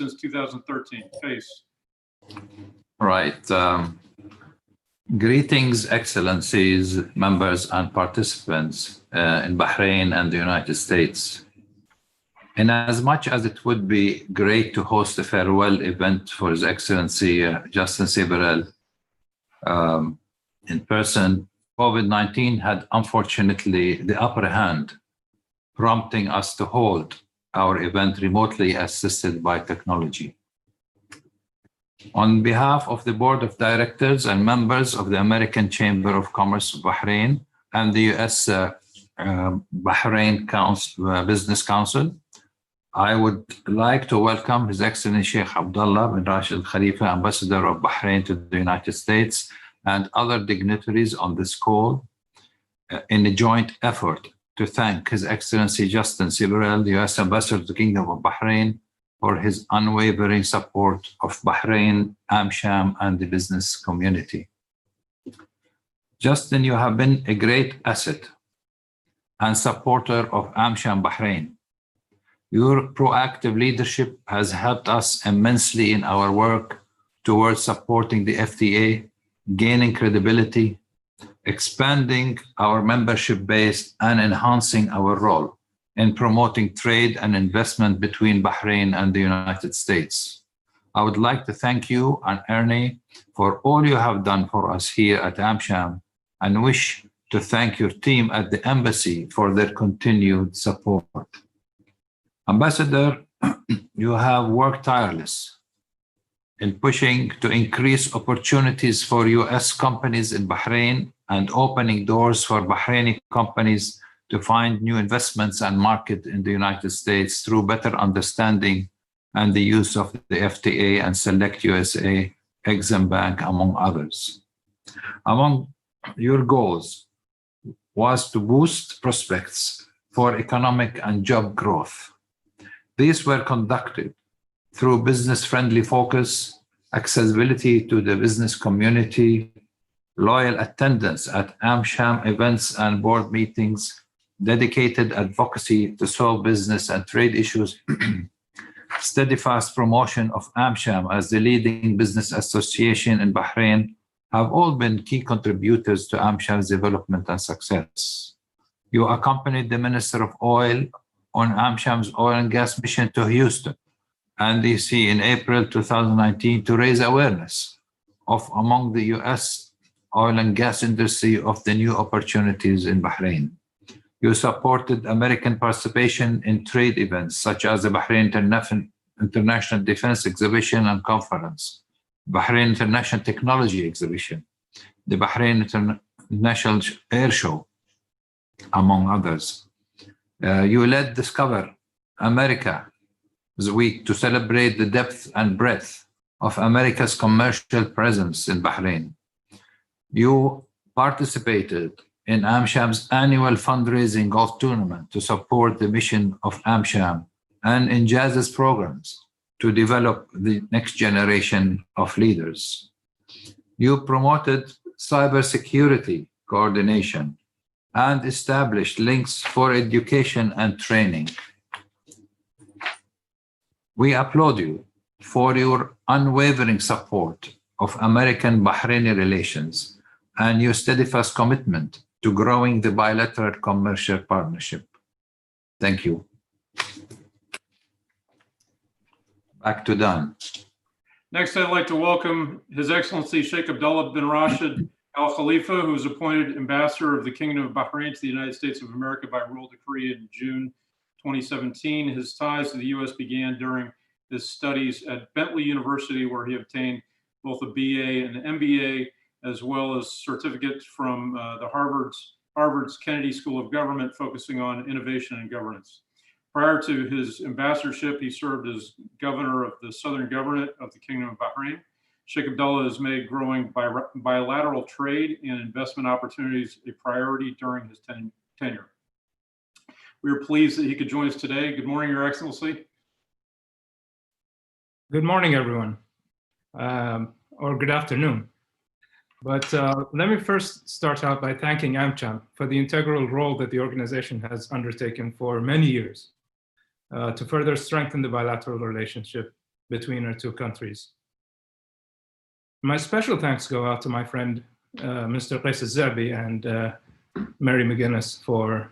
since 2013. Case. Right. Greetings, Excellencies, members and participants in Bahrain and the United States. In as much as it would be great to host a farewell event for His Excellency Justin Siberell in person, COVID-19 had unfortunately the upper hand, prompting us to hold our event remotely assisted by technology. On behalf of the Board of Directors and members of the American Chamber of Commerce of Bahrain and the U.S. Bahrain Business Council, I would like to welcome His Excellency Sheikh Abdullah bin Rashid Al Khalifa, Ambassador of Bahrain to the United States, and other dignitaries on this call in a joint effort to thank His Excellency Justin Siberell, the U.S. Ambassador to the Kingdom of Bahrain, for his unwavering support of Bahrain, AmSham, and the business community. Justin, you have been a great asset and supporter of AmSham Bahrain. Your proactive leadership has helped us immensely in our work towards supporting the FTA, gaining credibility, expanding our membership base, and enhancing our role in promoting trade and investment between Bahrain and the United States. I would like to thank you and Ernie for all you have done for us here at AmSham, and wish to thank your team at the embassy for their continued support. Ambassador, you have worked tireless in pushing to increase opportunities for US companies in Bahrain and opening doors for Bahraini companies to find new investments and market in the United States through better understanding and the use of the FTA and Select USA, Exim Bank, among others. Among your goals was to boost prospects for economic and job growth. These were conducted through business-friendly focus, accessibility to the business community, loyal attendance at AmSham events and board meetings, dedicated advocacy to solve business and trade issues, steadfast promotion of AmSham as the leading business association in Bahrain have all been key contributors to AmSham's development and success. You accompanied the Minister of Oil on AmSham's oil and gas mission to Houston and DC in April 2019 to raise awareness of among the US oil and gas industry of the new opportunities in Bahrain. You supported American participation in trade events such as the Bahrain International Defense Exhibition and Conference, Bahrain International Technology Exhibition, the Bahrain International Air Show, among others. You led Discover America Week to celebrate the depth and breadth of America's commercial presence in Bahrain. You participated in AmSham's annual fundraising golf tournament to support the mission of AmSham and in Jazz's programs to develop the next generation of leaders. You promoted cybersecurity coordination and established links for education and training. We applaud you for your unwavering support of American-Bahraini relations and your steadfast commitment to growing the bilateral commercial partnership. Thank you. Back to Dan. Next, I'd like to welcome His Excellency Sheikh Abdullah bin Rashid Al Khalifa, who was appointed Ambassador of the Kingdom of Bahrain to the United States of America by royal decree in June 2017. His ties to the U.S. began during his studies at Bentley University, where he obtained both a BA and an MBA, as well as certificates from the Harvard's Kennedy School of Government, focusing on innovation and governance. Prior to his ambassadorship, he served as governor of the Southern Government of the Kingdom of Bahrain. Sheikh Abdullah has made growing bilateral trade and investment opportunities a priority during his tenure. We are pleased that he could join us today. Good morning, Your Excellency. Good morning, everyone, or good afternoon. But let me first start out by thanking AmSham for the integral role that the organization has undertaken for many years to further strengthen the bilateral relationship between our two countries. My special thanks go out to my friend, Mr. Qais Zabi and Mary McGuinness for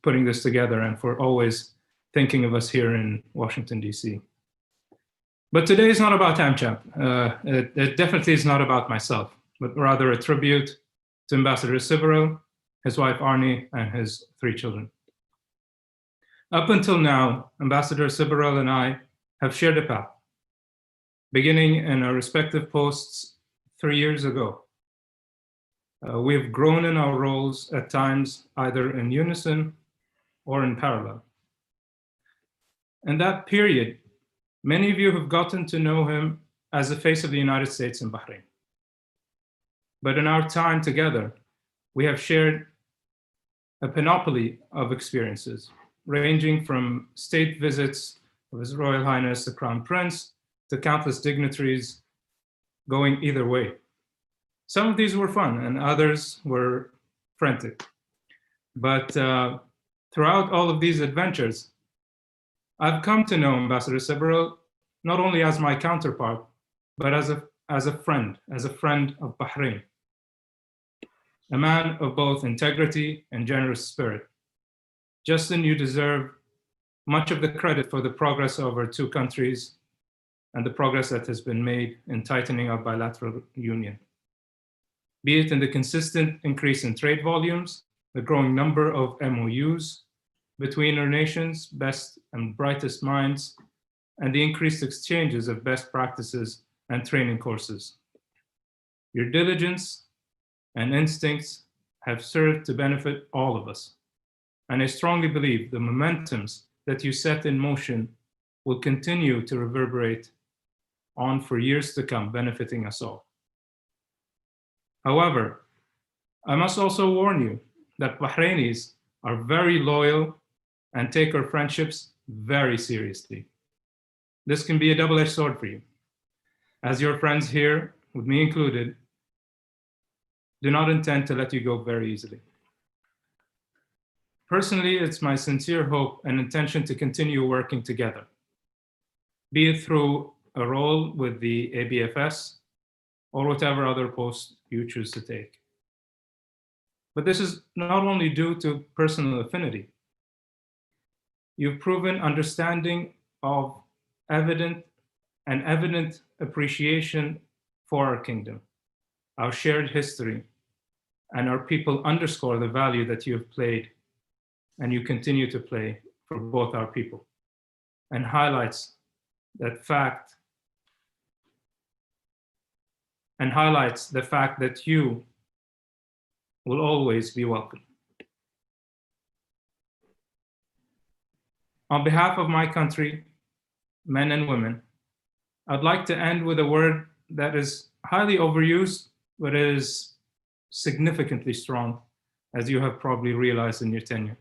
putting this together and for always thinking of us here in Washington, D.C. But today is not about AmCham. It definitely is not about myself, but rather a tribute to Ambassador Siberell, his wife Arnie, and his 3 children. Up until now, Ambassador Siberell and I have shared a path, beginning in our respective posts 3 years ago. We've grown in our roles at times either in unison or in parallel. In that period, many of you have gotten to know him as the face of the United States in Bahrain. But in our time together, we have shared a panoply of experiences, ranging from state visits of His Royal Highness the Crown Prince to countless dignitaries going either way. Some of these were fun and others were frantic. But throughout all of these adventures, I've come to know Ambassador Siberell not only as my counterpart, but as a friend of Bahrain. A man of both integrity and generous spirit. Justin, you deserve much of the credit for the progress of our two countries and the progress that has been made in tightening our bilateral union. Be it in the consistent increase in trade volumes, the growing number of MOUs between our nations' best and brightest minds, and the increased exchanges of best practices and training courses. Your diligence and instincts have served to benefit all of us. And I strongly believe the momentums that you set in motion will continue to reverberate on for years to come, benefiting us all. However, I must also warn you that Bahrainis are very loyal and take our friendships very seriously. This can be a double-edged sword for you. As your friends here, with me included, do not intend to let you go very easily. Personally, it's my sincere hope and intention to continue working together, be it through a role with the ABFS or whatever other post you choose to take. But this is not only due to personal affinity. You've proven understanding of evident appreciation for our kingdom, our shared history, and our people underscore the value that you have played and you continue to play for both our people, and highlights the fact that you will always be welcome. On behalf of my country, men and women, I'd like to end with a word that is highly overused, but is significantly strong, as you have probably realized in your tenure.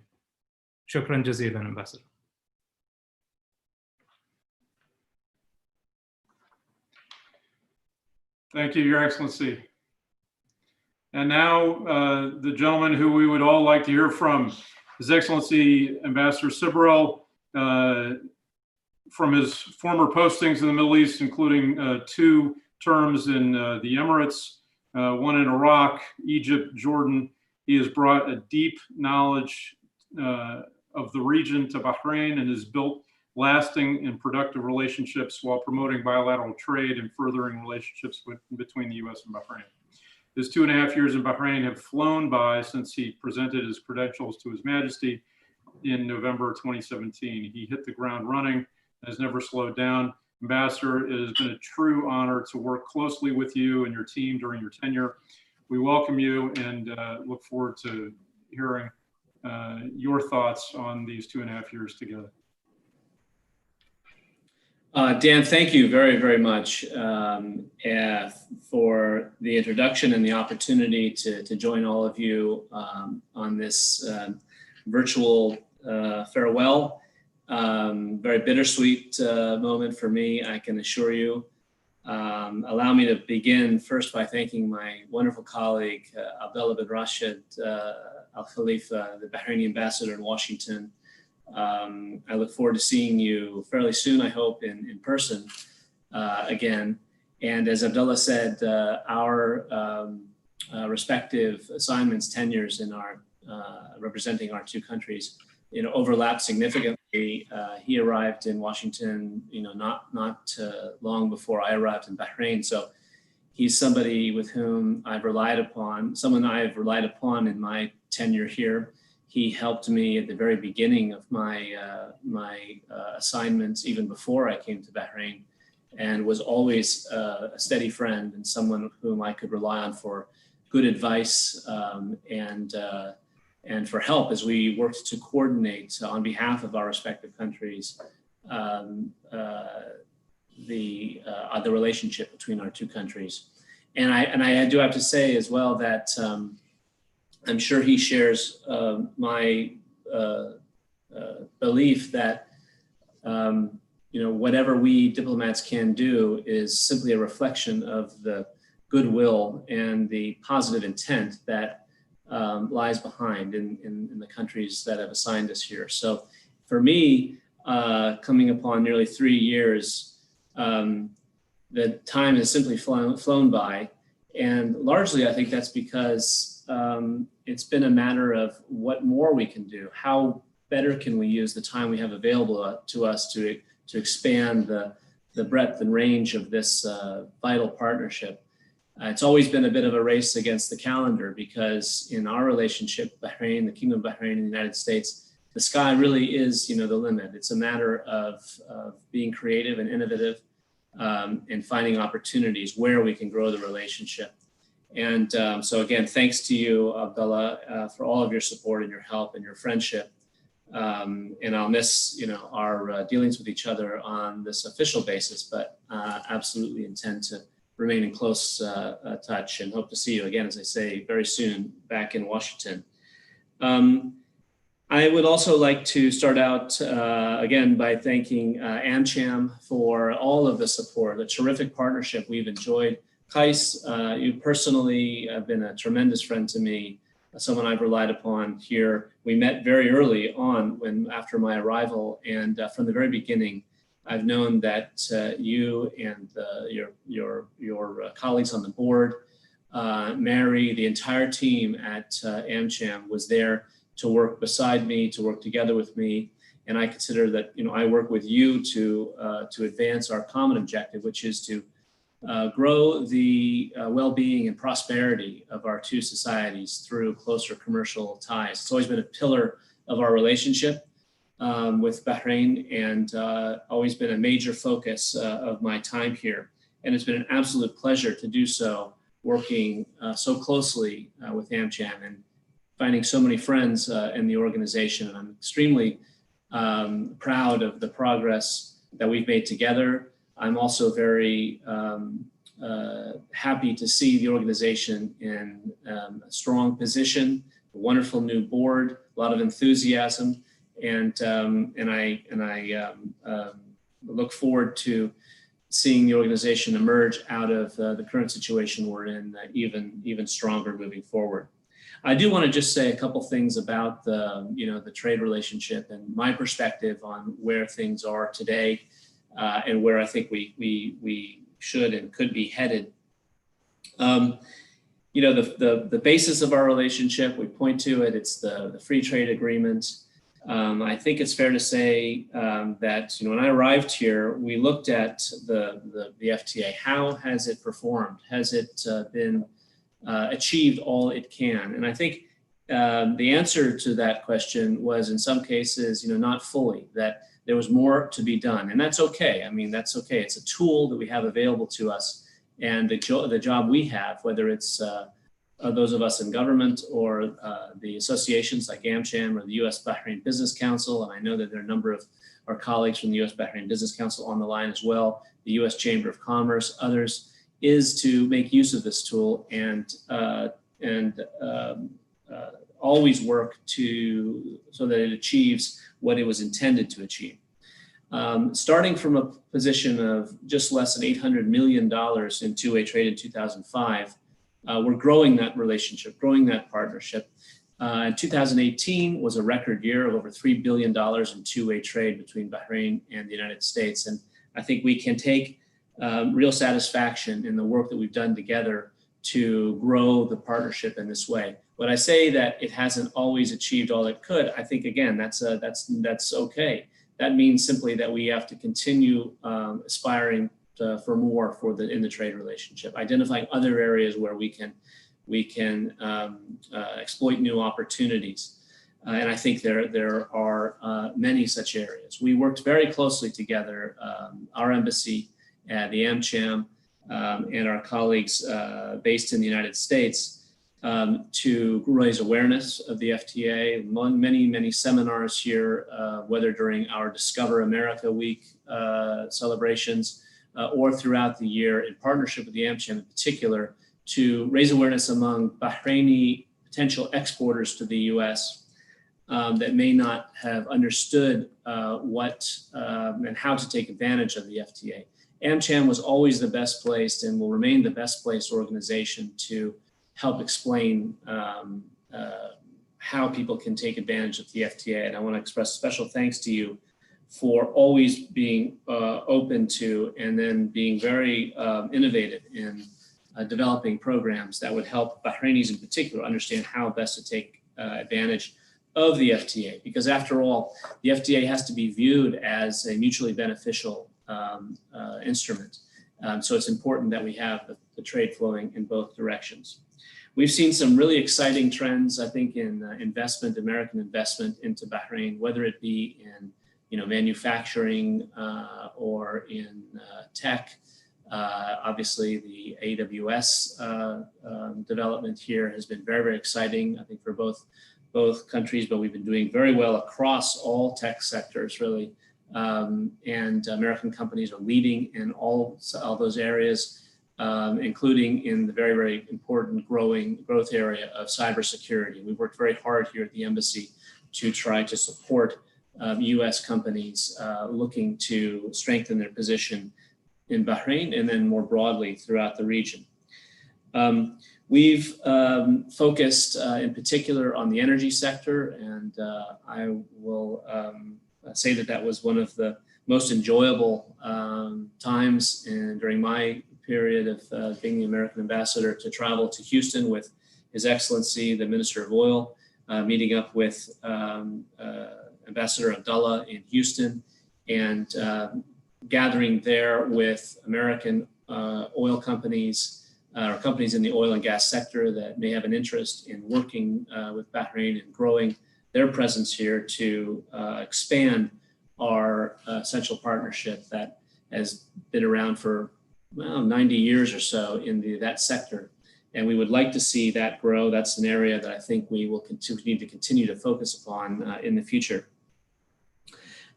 Shukran jazilan, Ambassador. Thank you, Your Excellency. And now the gentleman who we would all like to hear from, His Excellency Ambassador Siberell, from his former postings in the Middle East, including 2 terms in the Emirates, 1 in Iraq, Egypt, Jordan. He has brought a deep knowledge of the region to Bahrain and has built lasting and productive relationships while promoting bilateral trade and furthering relationships between the U.S. and Bahrain. His 2.5 years in Bahrain have flown by since he presented his credentials to His Majesty in November 2017. He hit the ground running and has never slowed down. Ambassador, it has been a true honor to work closely with you and your team during your tenure. We welcome you and look forward to hearing your thoughts on these 2.5 years together. Dan, thank you very, very much for the introduction and the opportunity to join all of you on this virtual farewell. Very bittersweet moment for me, I can assure you. Allow me to begin first by thanking my wonderful colleague, Abdullah bin Rashid Al Khalifa, the Bahraini ambassador in Washington. I look forward to seeing you fairly soon, I hope, in person. again. And as Abdullah said, our respective assignments, tenures in our representing our two countries, overlap significantly. He arrived in Washington, not long before I arrived in Bahrain. So he's somebody with whom someone I've relied upon in my tenure here. He helped me at the very beginning of my assignments, even before I came to Bahrain, and was always a steady friend and someone whom I could rely on for good advice and for help as we worked to coordinate on behalf of our respective countries the relationship between our two countries. And I do have to say as well that I'm sure he shares my belief that whatever we diplomats can do is simply a reflection of the goodwill and the positive intent that lies behind in the countries that have assigned us here. So for me, coming upon nearly 3 years, the time has simply flown by. And largely, I think that's because it's been a matter of what more we can do. How better can we use the time we have available to us to expand the breadth and range of this vital partnership. It's always been a bit of a race against the calendar because in our relationship, Bahrain, the Kingdom of Bahrain and the United States, the sky really is, the limit. It's a matter of being creative and innovative and finding opportunities where we can grow the relationship. And so again, thanks to you, Abdullah, for all of your support and your help and your friendship. And I'll miss, our dealings with each other on this official basis, but absolutely intend to remain in close touch and hope to see you again, as I say, very soon back in Washington. I would also like to start out again by thanking AmCham for all of the support, the terrific partnership we've enjoyed. Kais, you personally have been a tremendous friend to me, someone I've relied upon here. We met very early on after my arrival, and from the very beginning, I've known that you and your colleagues on the board, Mary, the entire team at AmCham was there to work beside me, to work together with me. And I consider that, I work with you to advance our common objective, which is to grow the well-being and prosperity of our two societies through closer commercial ties. It's always been a pillar of our relationship with Bahrain and always been a major focus of my time here. And it's been an absolute pleasure to do so, working so closely with AmCham and finding so many friends in the organization. And I'm extremely proud of the progress that we've made together. I'm also very happy to see the organization in a strong position, a wonderful new board, a lot of enthusiasm, and I look forward to seeing the organization emerge out of the current situation we're in even stronger moving forward. I do want to just say a couple things about the trade relationship and my perspective on where things are today. And where I think we should and could be headed. The basis of our relationship, we point to it, it's the free trade agreement. I think it's fair to say that when I arrived here, we looked at the FTA. How has it performed? Has it been achieved all it can? And I think the answer to that question was in some cases, not fully, that there was more to be done, and that's okay. I mean, that's okay. It's a tool that we have available to us, and the job we have, whether it's those of us in government or the associations like AmCham or the U.S. Bahrain Business Council, and I know that there are a number of our colleagues from the U.S. Bahrain Business Council on the line as well, the U.S. Chamber of Commerce, others, is to make use of this tool and always work so that it achieves what it was intended to achieve. Starting from a position of just less than $800 million in two-way trade in 2005, we're growing that relationship, growing that partnership. 2018 was a record year of over $3 billion in two-way trade between Bahrain and the United States. And I think we can take real satisfaction in the work that we've done together to grow the partnership in this way. When I say that it hasn't always achieved all it could, I think again that's okay. That means simply that we have to continue aspiring for more in the trade relationship, identifying other areas where we can exploit new opportunities. And I think there are many such areas. We worked very closely together, our embassy, the AmCham, and our colleagues based in the United States to raise awareness of the FTA. Many seminars here, whether during our Discover America Week celebrations or throughout the year in partnership with the AmCham in particular, to raise awareness among Bahraini potential exporters to the US that may not have understood what and how to take advantage of the FTA. AmCham was always the best placed and will remain the best placed organization to help explain how people can take advantage of the FTA. And I want to express special thanks to you for always being open to and then being very innovative in developing programs that would help Bahrainis in particular understand how best to take advantage of the FTA. Because after all, the FTA has to be viewed as a mutually beneficial instrument. So it's important that we have the trade flowing in both directions. We've seen some really exciting trends, I think, in American investment into Bahrain, whether it be in manufacturing or in tech. Obviously, the AWS development here has been very, very exciting, I think, for both countries, but we've been doing very well across all tech sectors, really. And American companies are leading in all those areas, including in the very, very important growth area of cybersecurity. We've worked very hard here at the embassy to try to support US companies looking to strengthen their position in Bahrain and then more broadly throughout the region. We've focused in particular on the energy sector, and I will say that was one of the most enjoyable times during my period of being the American ambassador to travel to Houston with His Excellency, the Minister of Oil, meeting up with Ambassador Abdullah in Houston and gathering there with American oil companies or companies in the oil and gas sector that may have an interest in working with Bahrain and growing their presence here to expand our essential partnership that has been around for 90 years or so in that sector. And we would like to see that grow. That's an area that I think we will need to continue to focus upon in the future.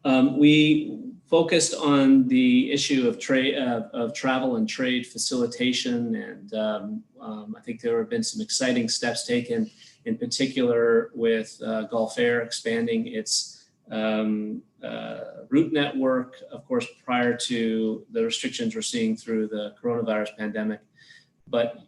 We focused on the issue of trade, of travel and trade facilitation, and I think there have been some exciting steps taken, in particular with Gulf Air expanding its route network, of course, prior to the restrictions we're seeing through the coronavirus pandemic, but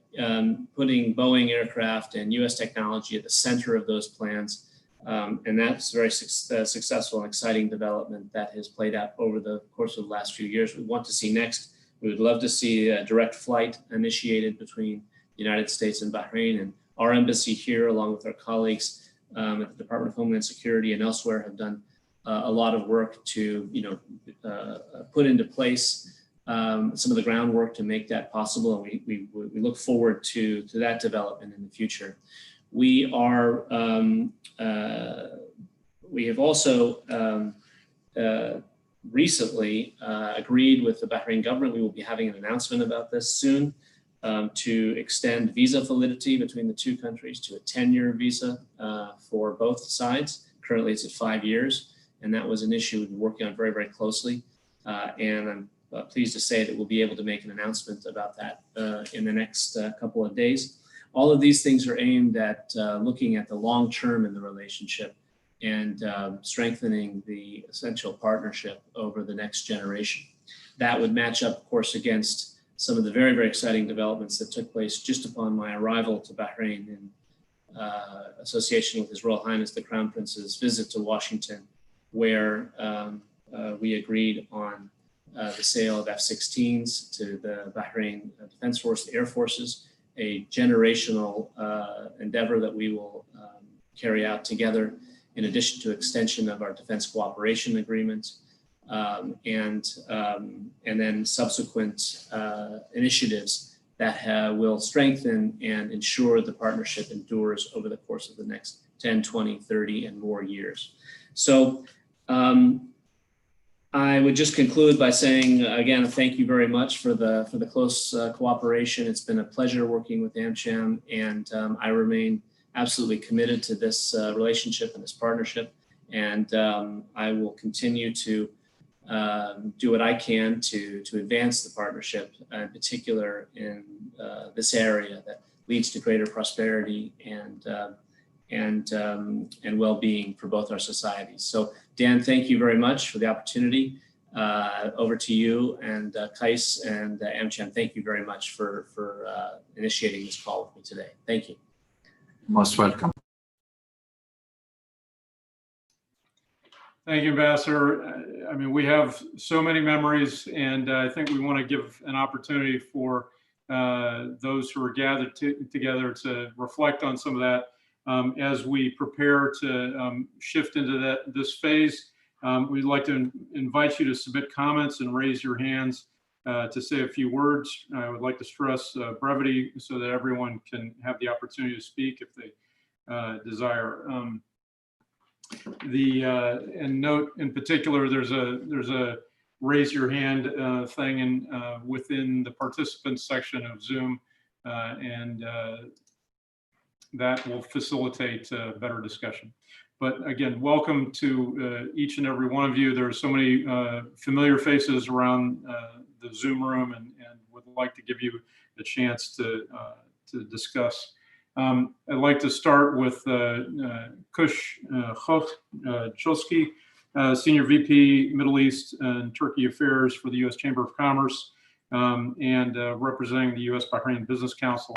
putting Boeing aircraft and US technology at the center of those plans. And that's a very successful and exciting development that has played out over the course of the last few years. We want to see next. We would love to see a direct flight initiated between the United States and Bahrain, and our embassy here, along with our colleagues at the Department of Homeland Security and elsewhere, have done a lot of work to put into place some of the groundwork to make that possible, and we look forward to that development in the future. We are we have also recently agreed with the Bahrain government. We will be having an announcement about this soon to extend visa validity between the two countries to a 10-year visa for both sides. Currently, it's at 5 years, and that was an issue we've been working on very, very closely. And I'm pleased to say that we'll be able to make an announcement about that in the next couple of days. All of these things are aimed at looking at the long term in the relationship and strengthening the essential partnership over the next generation. That would match up, of course, against some of the very, very exciting developments that took place just upon my arrival to Bahrain in association with His Royal Highness the Crown Prince's visit to Washington, where we agreed on the sale of F-16s to the Bahrain Defense Force, the Air Forces, a generational endeavor that we will carry out together, in addition to extension of our defense cooperation agreement, and then subsequent initiatives that will strengthen and ensure the partnership endures over the course of the next 10, 20, 30, and more years. So I would just conclude by saying, again, thank you very much for the close cooperation. It's been a pleasure working with AmCham, and I remain absolutely committed to this relationship and this partnership. And I will continue to do what I can to advance the partnership, in particular in this area that leads to greater prosperity and well-being for both our societies. So Dan, thank you very much for the opportunity. Over to you, and Kais and AmCham, thank you very much for initiating this call with me today. Thank you. Most welcome. Thank you, Ambassador. I mean, we have so many memories, and I think we want to give an opportunity for those who are gathered together to reflect on some of that as we prepare to shift into this phase. We'd like to invite you to submit comments and raise your hands to say a few words. I would like to stress brevity so that everyone can have the opportunity to speak if they desire. And note in particular, there's a raise your hand thing within the participants section of Zoom, and that will facilitate better discussion. But again, welcome to each and every one of you. There are so many familiar faces around the Zoom room, and would like to give you a chance to discuss. I'd like to start with Kush Choski, Senior VP, Middle East and Turkey Affairs for the U.S. Chamber of Commerce, and representing the U.S. Bahrain Business Council.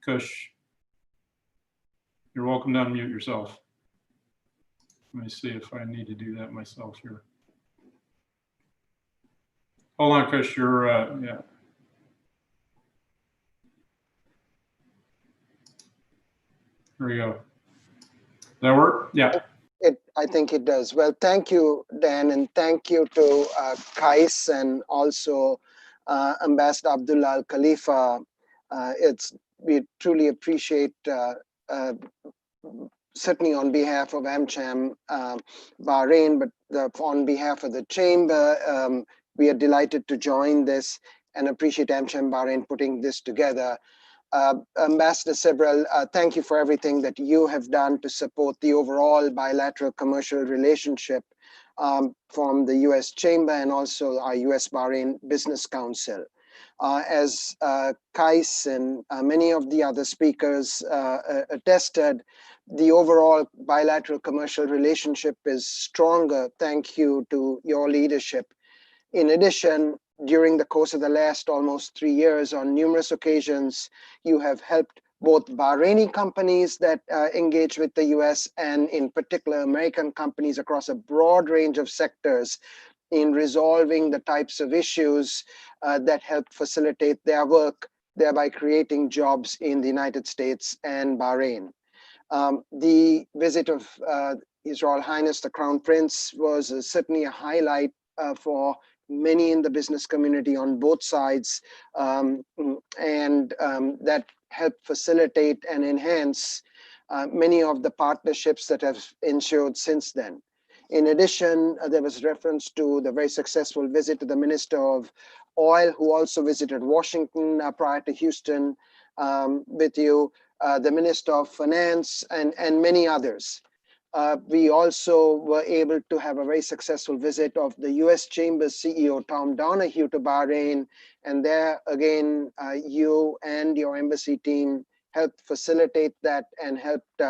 Kush, you're welcome to unmute yourself. Let me see if I need to do that myself here. Hold on, Kush, you're, yeah. There we go. Does that work? Yeah. I think it does. Well, thank you, Dan, and thank you to Kais and also Ambassador Abdullah Al Khalifa. We truly appreciate, certainly on behalf of AmCham Bahrain, but on behalf of the Chamber, we are delighted to join this and appreciate AmCham Bahrain putting this together. Ambassador Siberell, thank you for everything that you have done to support the overall bilateral commercial relationship from the U.S. Chamber and also our U.S. Bahrain Business Council. As Kais and many of the other speakers attested, the overall bilateral commercial relationship is stronger thank you to your leadership. In addition, during the course of the last almost 3 years, on numerous occasions, you have helped both Bahraini companies that engage with the US and in particular American companies across a broad range of sectors in resolving the types of issues that help facilitate their work, thereby creating jobs in the United States and Bahrain. The visit of His Royal Highness the Crown Prince was certainly a highlight for many in the business community on both sides, and that helped facilitate and enhance many of the partnerships that have ensured since then. In addition, there was reference to the very successful visit to the Minister of Oil, who also visited Washington prior to Houston with you, the Minister of Finance, and many others. We also were able to have a very successful visit of the U.S. Chamber's CEO, Tom Donahue, to Bahrain. And there again, you and your embassy team helped facilitate that and helped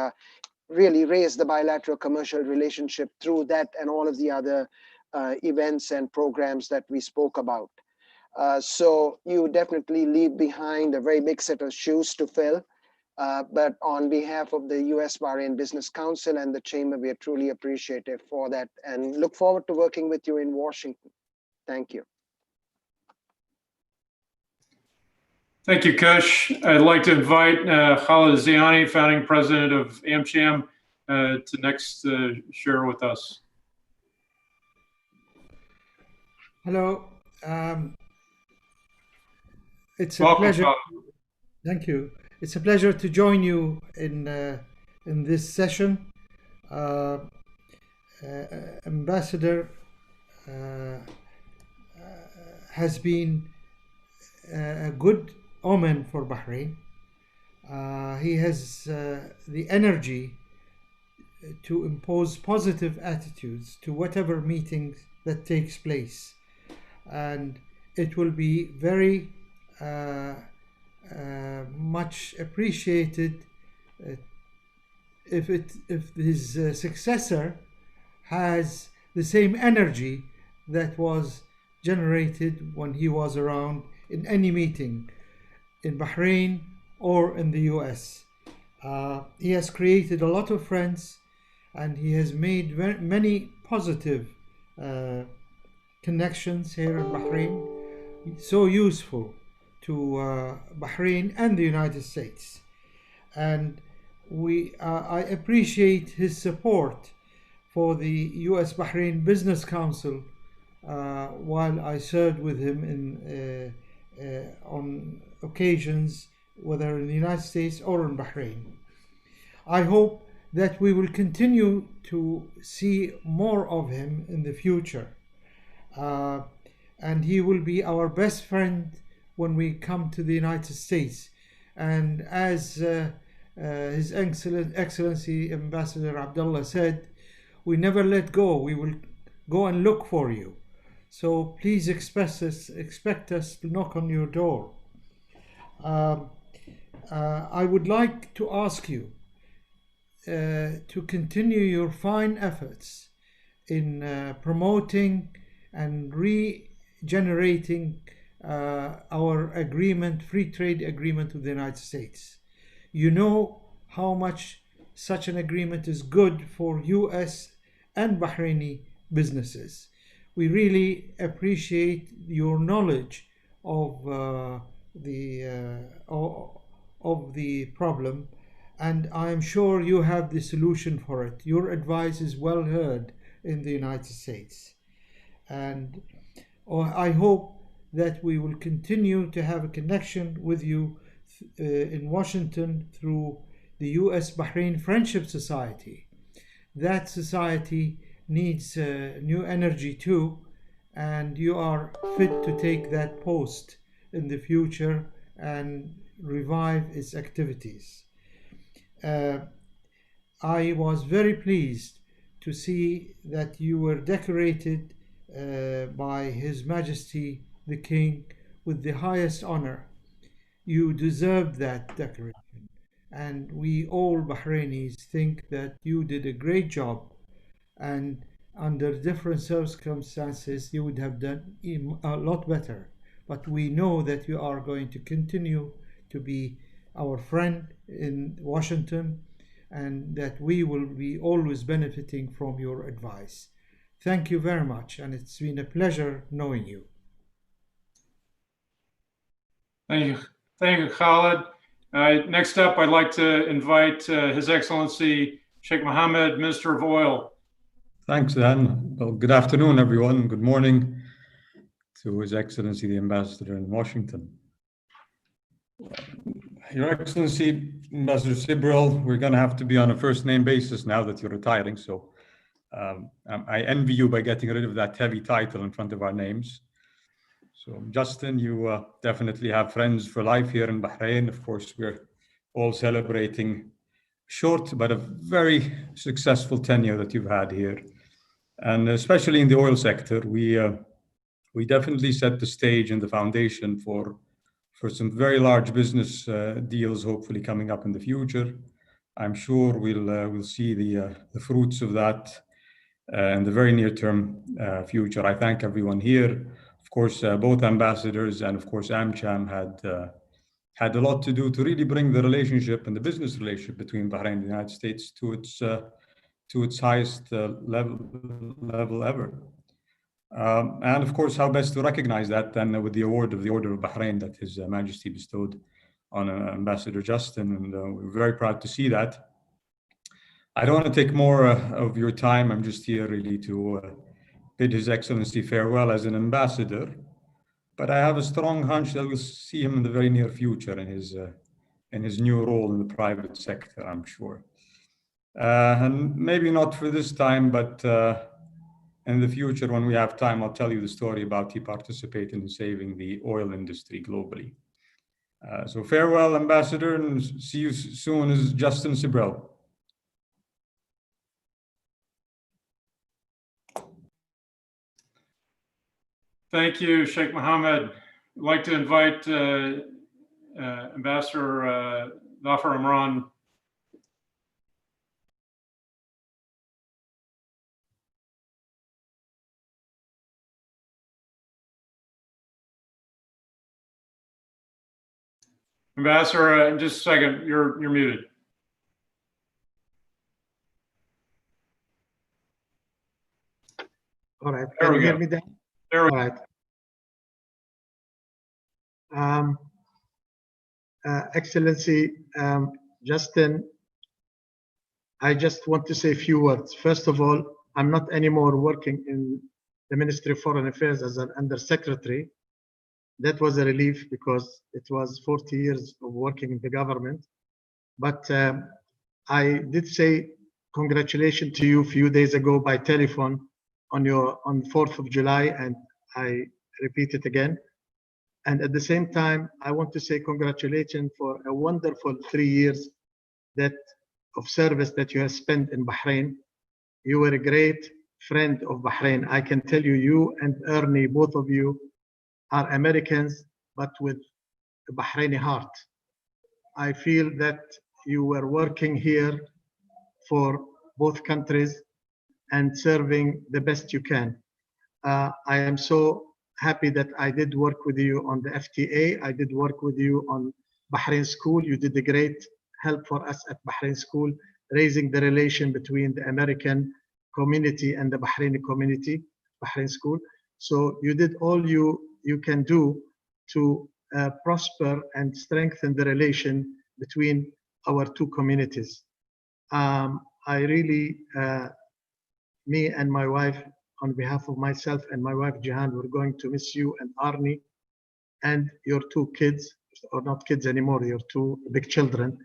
really raise the bilateral commercial relationship through that and all of the other events and programs that we spoke about. So you definitely leave behind a very big set of shoes to fill. But on behalf of the U.S. Bahrain Business Council and the Chamber, we are truly appreciative for that and look forward to working with you in Washington. Thank you. Thank you, Kush. I'd like to invite Khalid Ziani, founding president of AmCham, to next share with us. Hello. It's a Welcome, pleasure. Khalid. Thank you. It's a pleasure to join you in this session. Ambassador has been a good omen for Bahrain. He has the energy to impose positive attitudes to whatever meetings that takes place, and it will be very much appreciated if his successor has the same energy that was generated when he was around in any meeting in Bahrain or in the US. He has created a lot of friends, and he has made many positive connections here in Bahrain, so useful to Bahrain and the United States. And I appreciate his support for the US Bahrain Business Council while I served with him on occasions, whether in the United States or in Bahrain. I hope that we will continue to see more of him in the future. And he will be our best friend when we come to the United States. And as His Excellency Ambassador Abdullah said, we never let go. We will go and look for you. So please expect us to knock on your door. I would like to ask you to continue your fine efforts in promoting and regenerating our agreement, free trade agreement with the United States. You know how much such an agreement is good for US and Bahraini businesses. We really appreciate your knowledge of the problem, and I am sure you have the solution for it. Your advice is well heard in the United States. And I hope that we will continue to have a connection with you in Washington through the US Bahrain Friendship Society. That society needs new energy too, and you are fit to take that post in the future and revive its activities. I was very pleased to see that you were decorated by His Majesty the King with the highest honor. You deserved that decoration, and we all Bahrainis think that you did a great job, and under different circumstances you would have done a lot better. But we know that you are going to continue to be our friend in Washington, and that we will be always benefiting from your advice. Thank you very much, and it's been a pleasure knowing you. Thank you. Thank you, Khalid. Next up, I'd like to invite His Excellency Sheikh Mohammed, Minister of Oil. Thanks, Dan. Well, good afternoon, everyone. Good morning to His Excellency the Ambassador in Washington. Your Excellency, Ambassador Siberell, we're going to have to be on a first-name basis now that you're retiring, so I envy you by getting rid of that heavy title in front of our names. So, Justin, you definitely have friends for life here in Bahrain. Of course, we're all celebrating short but a very successful tenure that you've had here. And especially in the oil sector, we definitely set the stage and the foundation for some very large business deals, hopefully coming up in the future. I'm sure we'll see the fruits of that in the very near term future. I thank everyone here. Of course, both ambassadors and of course AmCham had a lot to do to really bring the relationship and the business relationship between Bahrain and the United States to its highest level ever. And of course, how best to recognize that then with the award of the Order of Bahrain that His Majesty bestowed on Ambassador Justin, and we're very proud to see that. I don't want to take more of your time. I'm just here really to bid His Excellency farewell as an ambassador, but I have a strong hunch that we'll see him in the very near future in his new role in the private sector, I'm sure. And maybe not for this time, but in the future, when we have time, I'll tell you the story about he participated in saving the oil industry globally. So farewell, Ambassador, and see you soon as Justin Siberell. Thank you, Sheikh Mohammed. I'd like to invite Ambassador Zafar Imran. Ambassador, just a second, you're muted. All right, There can we you hear go. me then? There we All right. Excellency, Justin, I just want to say a few words. First of all, I'm not anymore working in the Ministry of Foreign Affairs as an undersecretary. That was a relief because it was 40 years of working in the government. But I did say congratulations to you a few days ago by telephone on 4th of July, and I repeat it again. And at the same time, I want to say congratulations for a wonderful 3 years of service that you have spent in Bahrain. You were a great friend of Bahrain. I can tell you, you and Ernie, both of you are Americans, but with a Bahraini heart. I feel that you were working here for both countries and serving the best you can. I am so happy that I did work with you on the FTA. I did work with you on Bahrain School. You did a great help for us at Bahrain School, raising the relation between the American community and the Bahraini community, Bahrain School. So you did all you can do to prosper and strengthen the relation between our two communities. I really, me and my wife, on behalf of myself and my wife Jihan, we're going to miss you and Arnie and your two kids, or not kids anymore, your two big children.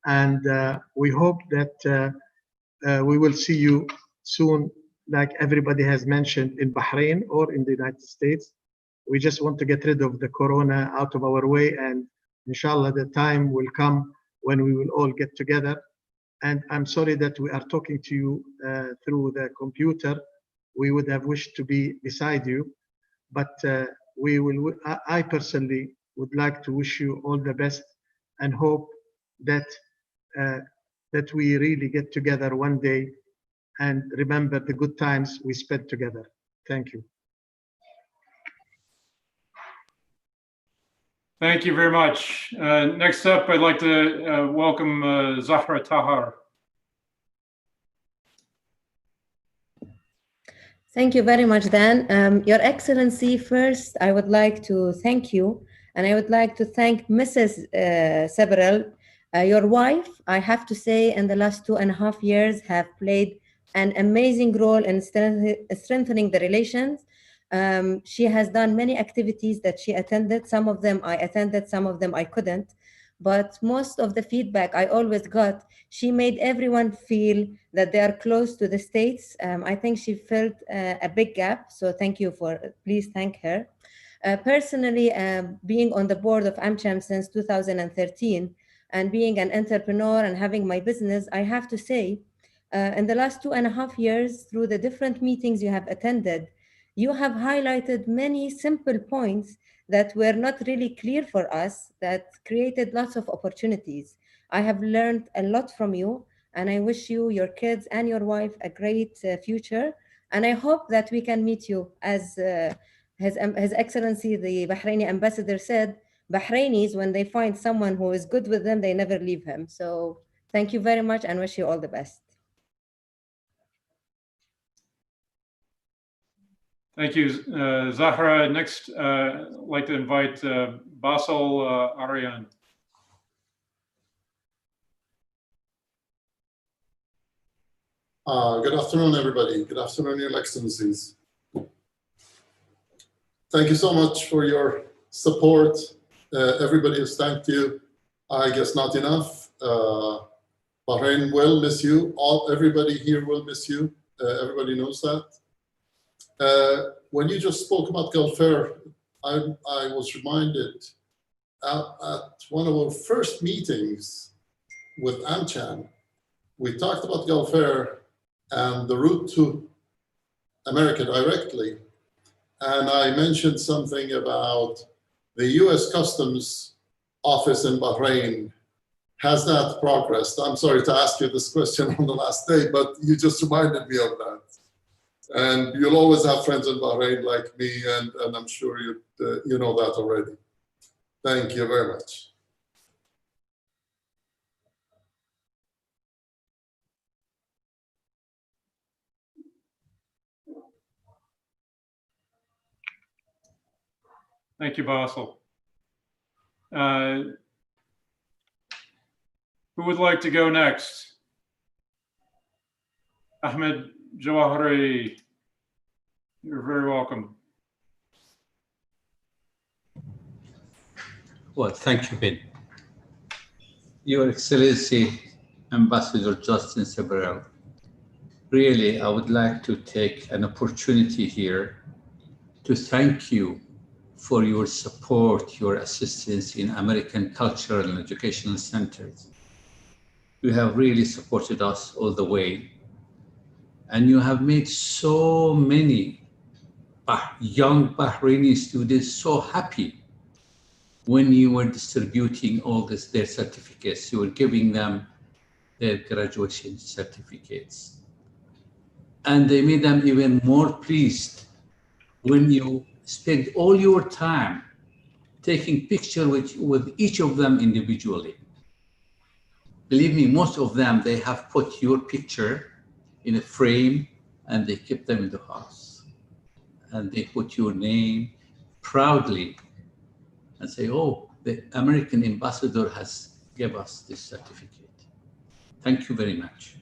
And we hope that we will see you soon, like everybody has mentioned, in Bahrain or in the United States. We just want to get rid of the corona out of our way, and inshallah the time will come when we will all get together. And I'm sorry that we are talking to you through the computer. We would have wished to be beside you, but I personally would like to wish you all the best and hope that that we really get together one day and remember the good times we spent together. Thank you. Thank you very much. Next up, I'd like to welcome Zahra Tahar. Thank you very much, Dan. Your Excellency, first, I would like to thank you, and I would like to thank Mrs. Siberell, your wife. I have to say, in the last 2.5 years, have played an amazing role in strengthening the relations. She has done many activities that she attended. Some of them I attended, some of them I couldn't. But most of the feedback I always got, she made everyone feel that they are close to the States. I think she filled a big gap. So thank you please thank her. Personally, being on the board of AmCham since 2013 and being an entrepreneur and having my business, I have to say, in the last 2.5 years, through the different meetings you have attended, you have highlighted many simple points that were not really clear for us, that created lots of opportunities. I have learned a lot from you, and I wish you, your kids, and your wife a great future. And I hope that we can meet you. As His Excellency, the Bahraini ambassador said, Bahrainis, when they find someone who is good with them, they never leave him. So thank you very much and wish you all the best. Thank you, Zahra. Next, I'd like to invite Basel Arian. Good afternoon, everybody. Good afternoon, Your Excellencies. Thank you so much for your support. Everybody has thanked you. I guess not enough. Bahrain will miss you. Everybody here will miss you. Everybody knows that. When you just spoke about Gulf Fair, I was reminded at one of our first meetings with AmCham, we talked about Gulf Fair and the route to America directly. And I mentioned something about the US Customs office in Bahrain. Has that progressed? I'm sorry to ask you this question on the last day, but you just reminded me of that. And you'll always have friends in Bahrain like me, and I'm sure you know that already. Thank you very much. Thank you, Basel. Who would like to go next? Ahmed Jawahari, you're very welcome. Well, thank you, Ben. Your Excellency, Ambassador Justin Siberell, really, I would like to take an opportunity here to thank you for your support, your assistance in American cultural and educational centers. You have really supported us all the way. And you have made so many young Bahraini students so happy when you were distributing all their certificates. You were giving them their graduation certificates. And they made them even more pleased when you spent all your time taking pictures with each of them individually. Believe me, most of them, they have put your picture in a frame and they kept them in the house. And they put your name proudly and say, oh, the American ambassador has given us this certificate. Thank you very much.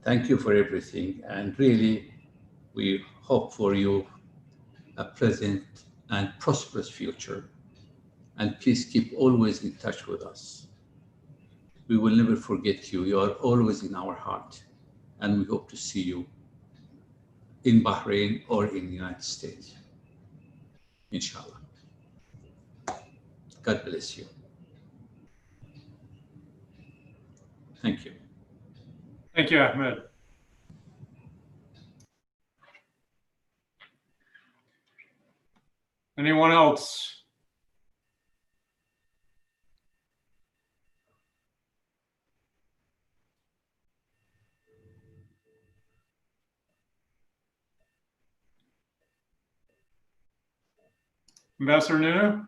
Thank you for everything. And really, we hope for you a pleasant and prosperous future. And please keep always in touch with us. We will never forget you. You are always in our heart. And we hope to see you in Bahrain or in the United States. Inshallah. God bless you. Thank you. Thank you, Ahmed. Anyone else? Ambassador Nuno?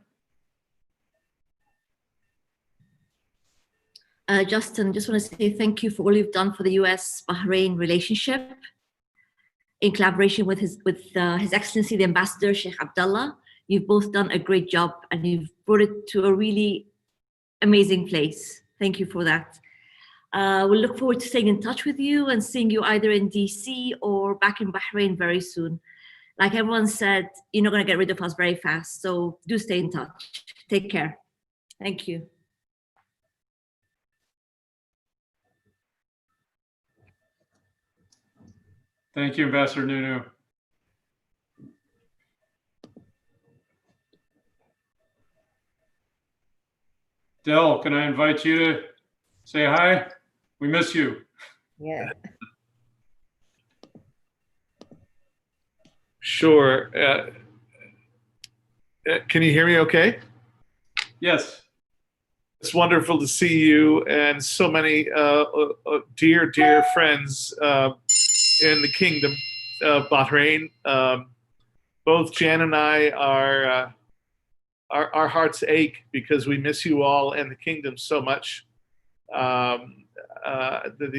Justin, just want to say thank you for all you've done for the US-Bahrain relationship in collaboration with His Excellency, the Ambassador, Sheikh Abdullah. You've both done a great job and you've brought it to a really amazing place. Thank you for that. We'll look forward to staying in touch with you and seeing you either in DC or back in Bahrain very soon. Like everyone said, you're not going to get rid of us very fast. So do stay in touch. Take care. Thank you. Thank you, Ambassador Nuno. Del, can I invite you to say hi? We miss you. Yeah. Sure. Can you hear me okay? Yes. It's wonderful to see you and so many dear, dear friends in the Kingdom of Bahrain. Both Jan and I are, our hearts ache because we miss you all and the Kingdom so much. The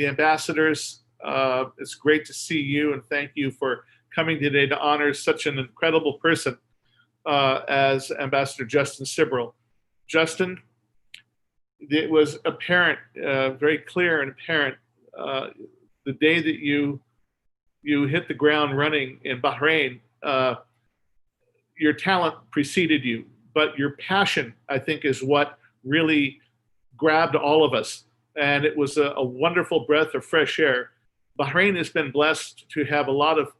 ambassadors, it's great to see you and thank you for coming today to honor such an incredible person as Ambassador Justin Siberell. Justin, it was apparent, very clear and apparent, the day that you hit the ground running in Bahrain. Your talent preceded you, but your passion, I think, is what really grabbed all of us. And it was a wonderful breath of fresh air. Bahrain has been blessed to have a lot of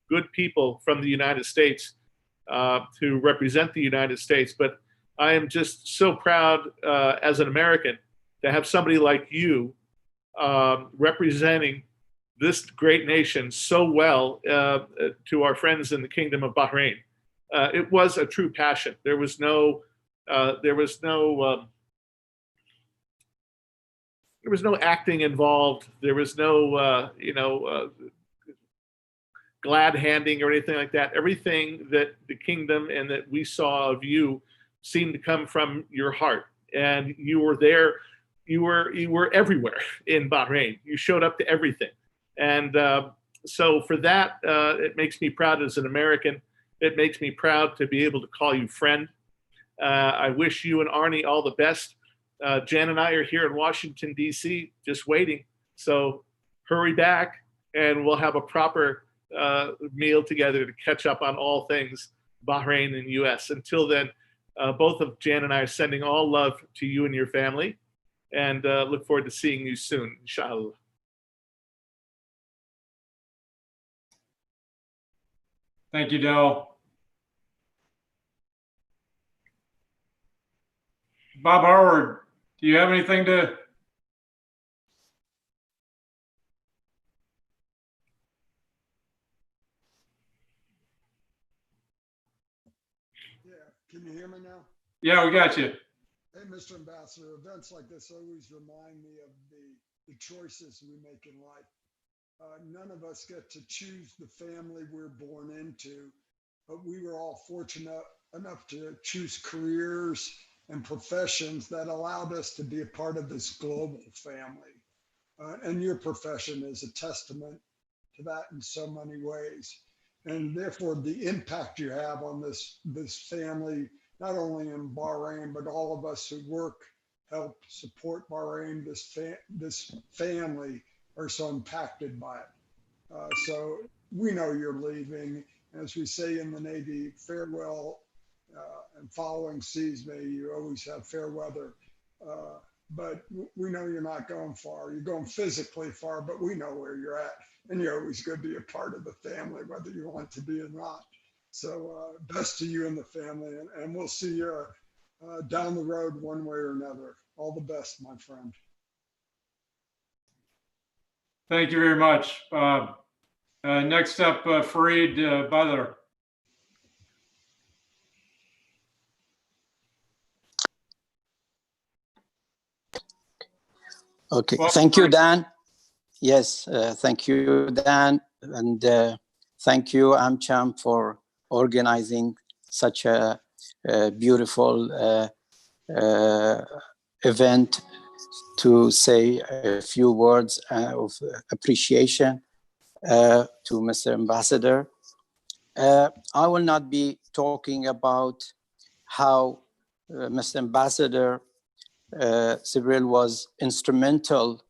good people from the United States to represent the United States. But I am just so proud as an American to have somebody like you representing this great nation so well to our friends in the Kingdom of Bahrain. It was a true passion. There was no acting involved. There was no glad handing or anything like that. Everything that the kingdom and that we saw of you seemed to come from your heart, and you were there. You were everywhere in Bahrain. You showed up to everything, and so for that, it makes me proud as an American. It makes me proud to be able to call you friend. I wish you and Arnie all the best. Jan and I are here in Washington, D.C., just waiting. So hurry back, and we'll have a proper meal together to catch up on all things Bahrain and U.S. Until then, both of Jan and I are sending all love to you and your family, and look forward to seeing you soon, inshallah. Thank you, Del. Bob Howard, do you have anything to? Yeah, can you hear me now? Yeah, we got you. Hey, Mr. Ambassador, events like this always remind me of the choices we make in life. None of us get to choose the family we're born into, but we were all fortunate enough to choose careers and professions that allowed us to be a part of this global family. And your profession is a testament to that in so many ways. And therefore, the impact you have on this family, not only in Bahrain, but all of us who work, help support Bahrain, this family are so impacted by it. So we know you're leaving. As we say in the Navy, farewell, and following seas, may you always have fair weather. But we know you're not going far. You're going physically far, but we know where you're at. And you're always going to be a part of the family, whether you want to be or not. So best to you and the family. And we'll see you down the road one way or another. All the best, my friend. Thank you very much, Bob. Next up, Fareed Badr. Okay, Well, thank you, Dan. Yes, thank you, Dan. And thank you, AmCham, for organizing such a beautiful event to say a few words of appreciation to Mr. Ambassador. I will not be talking about how Mr. Ambassador Siberell was instrumental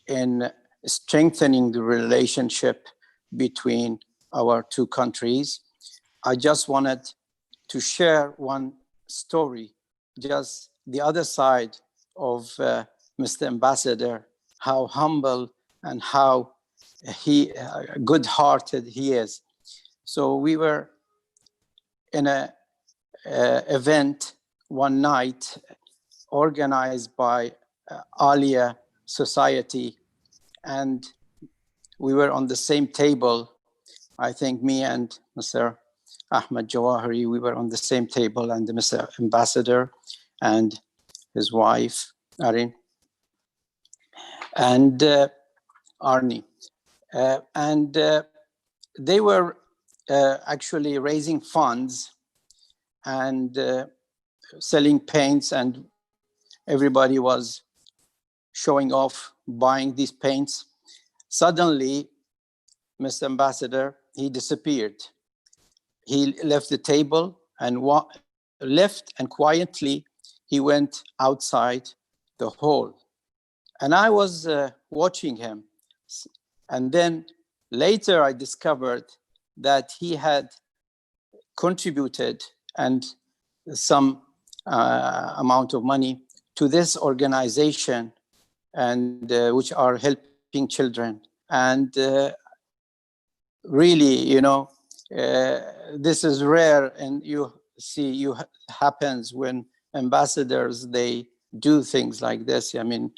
in strengthening the relationship between our two countries. I just wanted to share one story, just the other side of Mr. Ambassador, how humble and how good-hearted he is. So we were in an event one night organized by Alia Society, and we were on the same table. I think me and Mr. Ahmed Jawahiri, we were on the same table, and Mr. Ambassador and his wife, Arin, and Arnie. And they were actually raising funds and selling paints, and everybody was showing off, buying these paints. Suddenly, Mr. Ambassador he disappeared. He left the table and left, and quietly he went outside the hall. And I was watching him. And then later I discovered that he had contributed and some amount of money to this organization, and which are helping children. And really, you know, this is rare, and you see happens when ambassadors, they do things like this. I mean,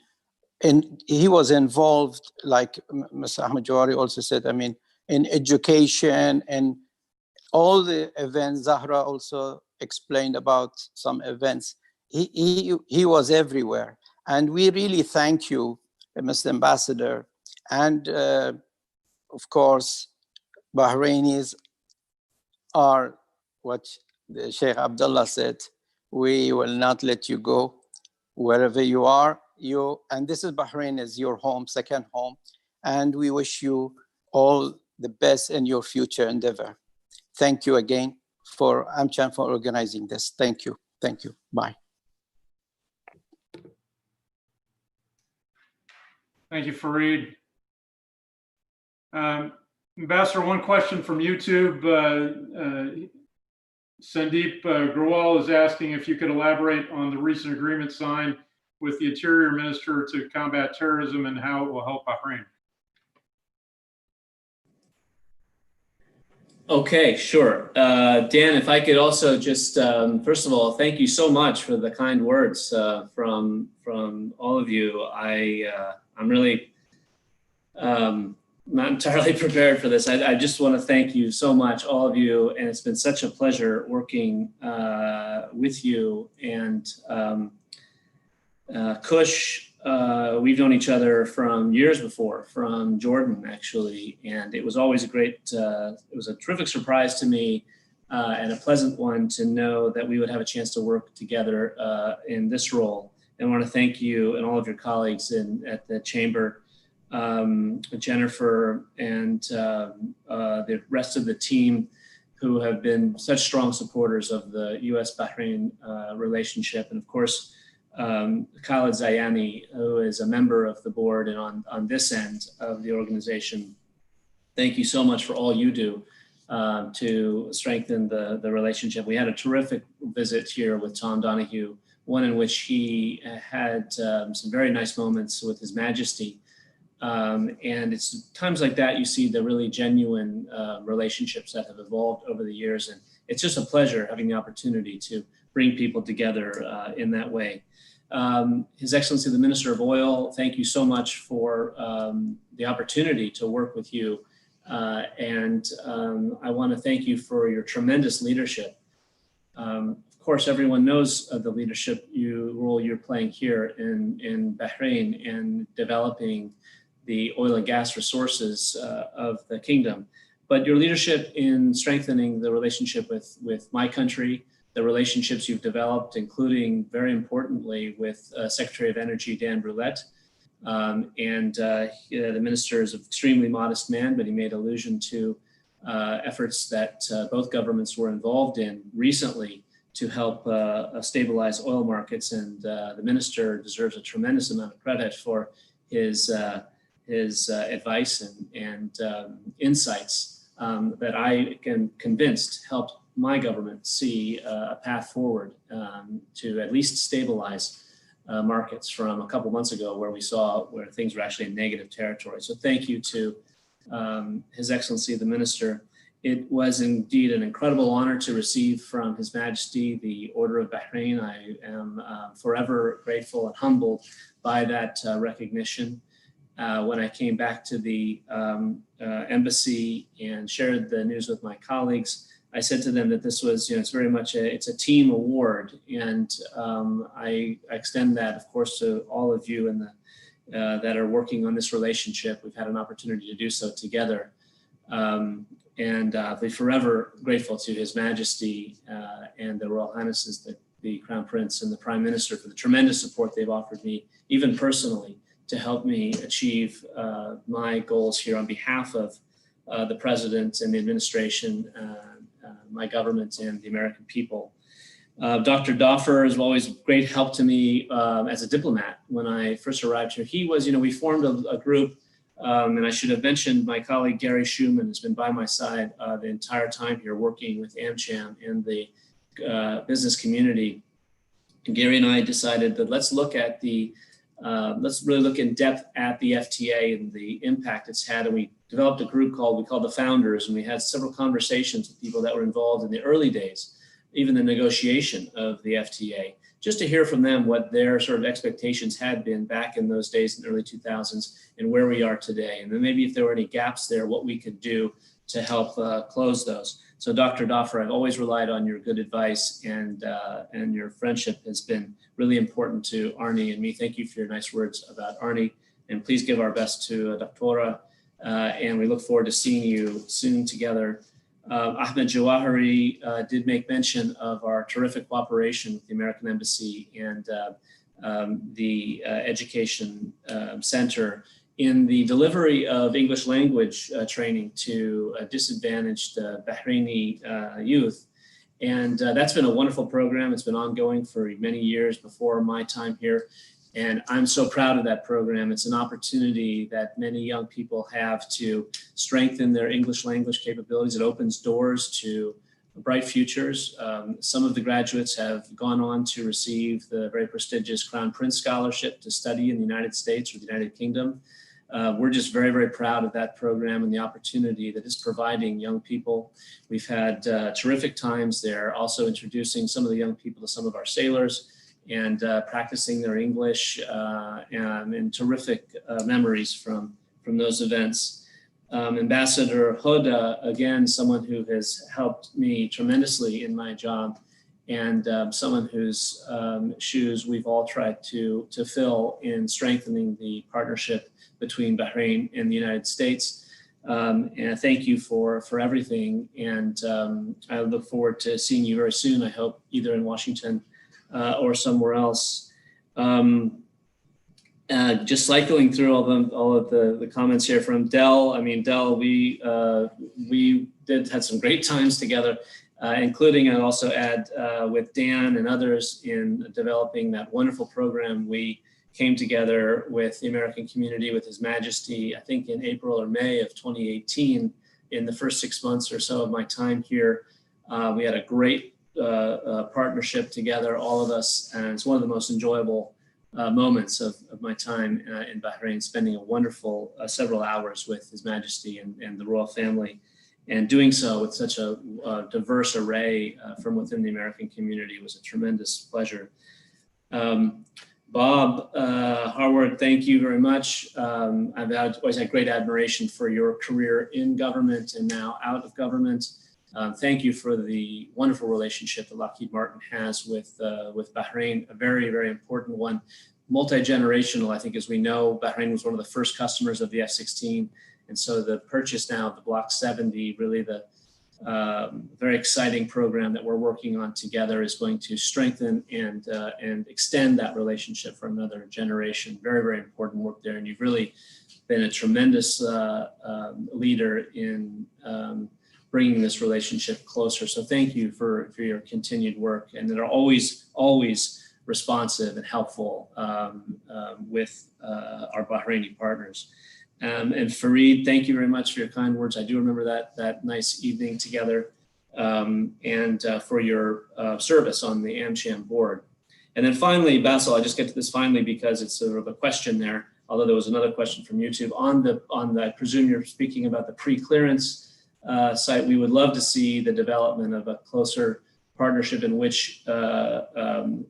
and he was involved, like Mr. Ahmed Jawari also said, I mean, in education and all the events. Zahra also explained about some events. He was everywhere. And we really thank you, Mr. Ambassador. And of course, Bahrainis are what the Sheikh Abdullah said, we will not let you go wherever you are. And this is Bahrain is your home, second home. And we wish you all the best in your future endeavor. Thank you again for AmCham for organizing this. Thank you. Thank you. Bye. Thank you, Fareed. Ambassador, one question from YouTube. Sandeep Grewal is asking if you could elaborate on the recent agreement signed with the Interior Minister to combat terrorism and how it will help Bahrain. Okay, sure. Dan, if I could also just, first of all, thank you so much for the kind words from all of you. I'm really not entirely prepared for this. I just want to thank you so much, all of you, and it's been such a pleasure working with you. And Kush, we've known each other from years before, from Jordan, actually, and it was always a great, it was a terrific surprise to me and a pleasant one to know that we would have a chance to work together in this role. And I want to thank you and all of your colleagues at the Chamber, Jennifer and the rest of the team who have been such strong supporters of the U.S.-Bahrain relationship. And of course, Khalid Zayani, who is a member of the board and on this end of the organization. Thank you so much for all you do to strengthen the relationship. We had a terrific visit here with Tom Donahue, one in which he had some very nice moments with His Majesty. And it's times like that you see the really genuine relationships that have evolved over the years. And it's just a pleasure having the opportunity to bring people together in that way. His Excellency, the Minister of Oil, thank you so much for the opportunity to work with you. And I want to thank you for your tremendous leadership. Of course, everyone knows the leadership role you're playing here in Bahrain in developing the oil and gas resources of the kingdom. But your leadership in strengthening the relationship with my country, the relationships you've developed, including very importantly with Secretary of Energy Dan Brouillette. The minister is an extremely modest man, but he made allusion to efforts that both governments were involved in recently to help stabilize oil markets. And the minister deserves a tremendous amount of credit for his advice and insights that I am convinced helped my government see a path forward to at least stabilize markets from a couple months ago where we saw where things were actually in negative territory. So thank you to His Excellency the Minister. It was indeed an incredible honor to receive from His Majesty the Order of Bahrain. I am forever grateful and humbled by that recognition. When I came back to the embassy and shared the news with my colleagues, I said to them that this was, it's very much it's a team award, and I extend that, of course, to all of you and that are working on this relationship. We've had an opportunity to do so together, and I'll be forever grateful to His Majesty and the Royal Highnesses, the Crown Prince and the Prime Minister for the tremendous support they've offered me, even personally, to help me achieve my goals here on behalf of the president and the administration, my government, and the American people. Dr. Doffer is always great help to me as a diplomat when I first arrived here. He was, we formed a group, and I should have mentioned my colleague Gary Schumann has been by my side the entire time here working with AmCham and the business community. And Gary and I decided that let's look at let's really look in depth at the FTA and the impact it's had. And we developed a group we called the Founders, and we had several conversations with people that were involved in the early days, even the negotiation of the FTA, just to hear from them what their sort of expectations had been back in those days in the early 2000s and where we are today. And then maybe if there were any gaps there, what we could do to help close those. So Dr. Doffer, I've always relied on your good advice, and your friendship has been really important to Arnie and me. Thank you for your nice words about Arnie, and please give our best to Doctora, and we look forward to seeing you soon together. Ahmed Jawahari did make mention of our terrific cooperation with the American Embassy and the Education Center in the delivery of English language training to disadvantaged Bahraini youth. And that's been a wonderful program. It's been ongoing for many years before my time here. And I'm so proud of that program. It's an opportunity that many young people have to strengthen their English language capabilities. It opens doors to bright futures. Some of the graduates have gone on to receive the very prestigious Crown Prince Scholarship to study in the United States or the United Kingdom. We're just very, very proud of that program and the opportunity that it's providing young people. We've had terrific times there, also introducing some of the young people to some of our sailors and practicing their English, and terrific memories from those events. Ambassador Hoda, again, someone who has helped me tremendously in my job, and someone whose shoes we've all tried to fill in strengthening the partnership between Bahrain and the United States. And thank you for everything. And I look forward to seeing you very soon, I hope, either in Washington or somewhere else. Just cycling through all of the comments here from Dell. I mean, Dell, we had some great times together, including, I'd also add, with Dan and others in developing that wonderful program. We came together with the American community, with His Majesty, I think in April or May of 2018, in the first 6 months or so of my time here. We had a great partnership together, all of us, and it's one of the most enjoyable moments of my time in Bahrain, spending a wonderful several hours with His Majesty and the royal family, and doing so with such a diverse array from within the American community was a tremendous pleasure. Bob Harward, thank you very much. I've always had great admiration for your career in government and now out of government. Thank you for the wonderful relationship that Lockheed Martin has with Bahrain, a very, very important one. Multi-generational, I think, as we know, Bahrain was one of the first customers of the F-16. And so the purchase now of the Block 70, really the very exciting program that we're working on together, is going to strengthen and extend that relationship for another generation. Very, very important work there. And you've really been a tremendous leader in bringing this relationship closer. So thank you for your continued work, and that are always responsive and helpful with our Bahraini partners. And Fareed, thank you very much for your kind words. I do remember that nice evening together, and for your service on the AmCham board. And then finally, Basil, I'll just get to this finally because it's sort of a question there, although there was another question from YouTube. On the I presume you're speaking about the pre-clearance site. We would love to see the development of a closer partnership in which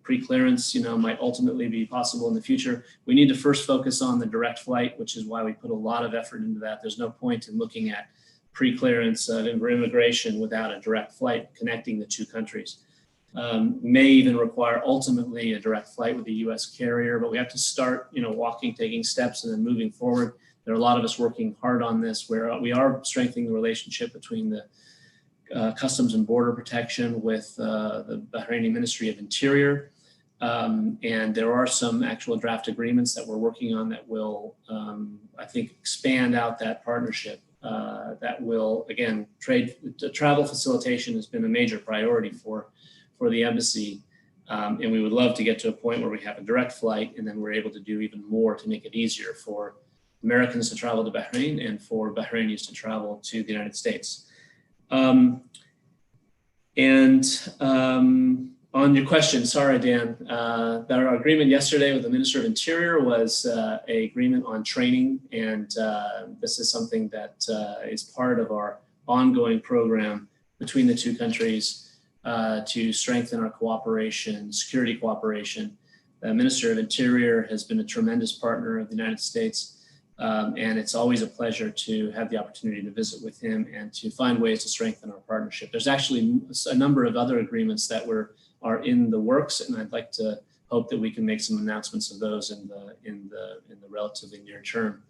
pre-clearance, might ultimately be possible in the future. We need to first focus on the direct flight, which is why we put a lot of effort into that. There's no point in looking at pre-clearance of immigration without a direct flight connecting the two countries. May even require ultimately a direct flight with a U.S. carrier, but we have to start, taking steps and then moving forward. There are a lot of us working hard on this, where we are strengthening the relationship between the Customs and Border Protection with the Bahraini Ministry of Interior. And there are some actual draft agreements that we're working on that will, I think, expand out that partnership that will, again, travel facilitation has been a major priority for the embassy. And we would love to get to a point where we have a direct flight, and then we're able to do even more to make it easier for Americans to travel to Bahrain and for Bahrainis to travel to the United States. On your question, sorry, Dan, our agreement yesterday with the Minister of Interior was an agreement on training, and this is something that is part of our ongoing program between the two countries to strengthen our cooperation, security cooperation. The Minister of Interior has been a tremendous partner of the United States, and it's always a pleasure to have the opportunity to visit with him and to find ways to strengthen our partnership. There's actually a number of other agreements that are in the works, and I'd like to hope that we can make some announcements of those in the relatively near term,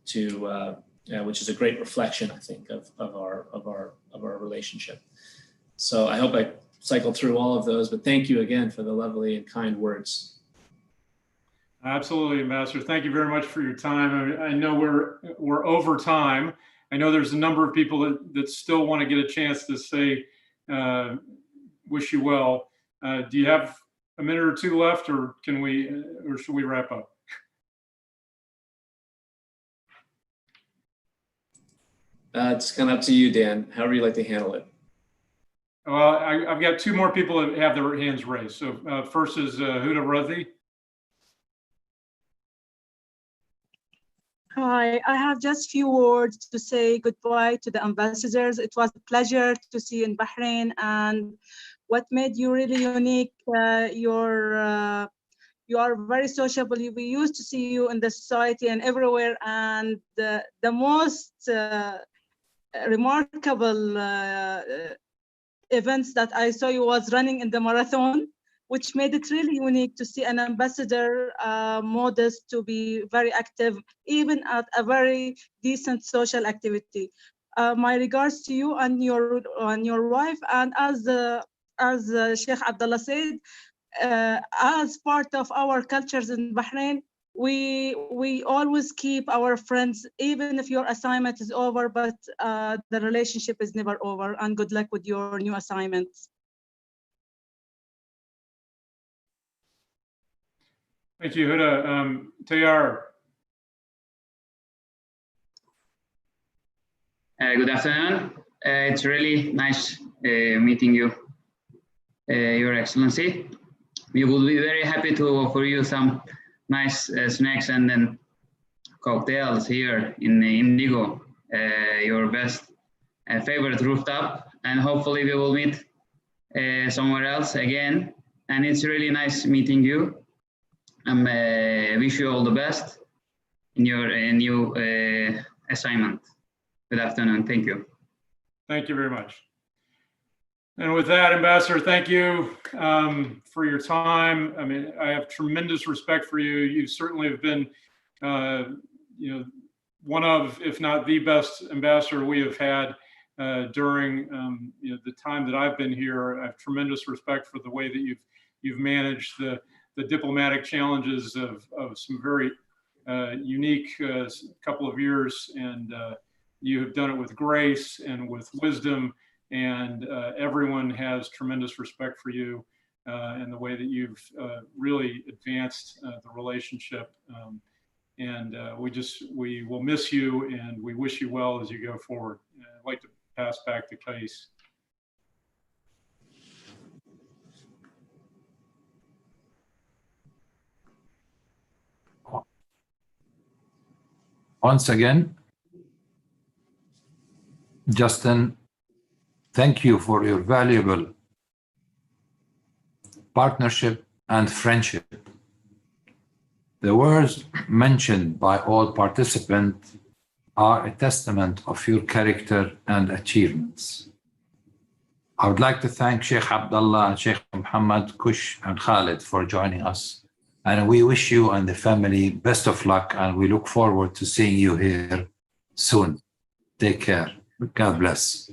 which is a great reflection, I think, of our relationship. So I hope I cycled through all of those, but thank you again for the lovely and kind words. Absolutely, Ambassador. Thank you very much for your time. I know we're over time. I know there's a number of people that still want to get a chance to say, wish you well. Do you have a minute or two left, or should we wrap up? It's kind of up to you, Dan, however you like to handle it. Well, I've got two more people that have their hands raised. So first is Huda Razi. Hi, I have just few words to say goodbye to the ambassadors. It was a pleasure to see you in Bahrain, and what made you really unique, you are very sociable. We used to see you in the society and everywhere, and the most remarkable events that I saw you was running in the marathon, which made it really unique to see an ambassador modest to be very active, even at a very decent social activity. My regards to you and your wife, and as Sheikh Abdullah said, as part of our cultures in Bahrain, we always keep our friends, even if your assignment is over, but the relationship is never over. And good luck with your new assignments. Thank you, Huda. Tayyar. Good afternoon. It's really nice meeting you, Your Excellency. We will be very happy to offer you some nice snacks and then cocktails here in Indigo, your best favorite rooftop, and hopefully we will meet somewhere else again. And it's really nice meeting you. I wish you all the best in your new assignment. Good afternoon. Thank you. Thank you very much. And with that, Ambassador, thank you for your time. I mean, I have tremendous respect for you. You certainly have been, one of, if not the best ambassador we have had during the time that I've been here. I have tremendous respect for the way that you've managed the diplomatic challenges of some very unique couple of years, and you have done it with grace and with wisdom, and everyone has tremendous respect for you and the way that you've really advanced the relationship. We will miss you, and we wish you well as you go forward. I'd like to pass back the case. Once again, Justin, thank you for your valuable partnership and friendship. The words mentioned by all participants are a testament of your character and achievements. I would like to thank Sheikh Abdullah and Sheikh Mohammed, Kush and Khalid for joining us. And we wish you and the family best of luck, and we look forward to seeing you here soon. Take care. God bless.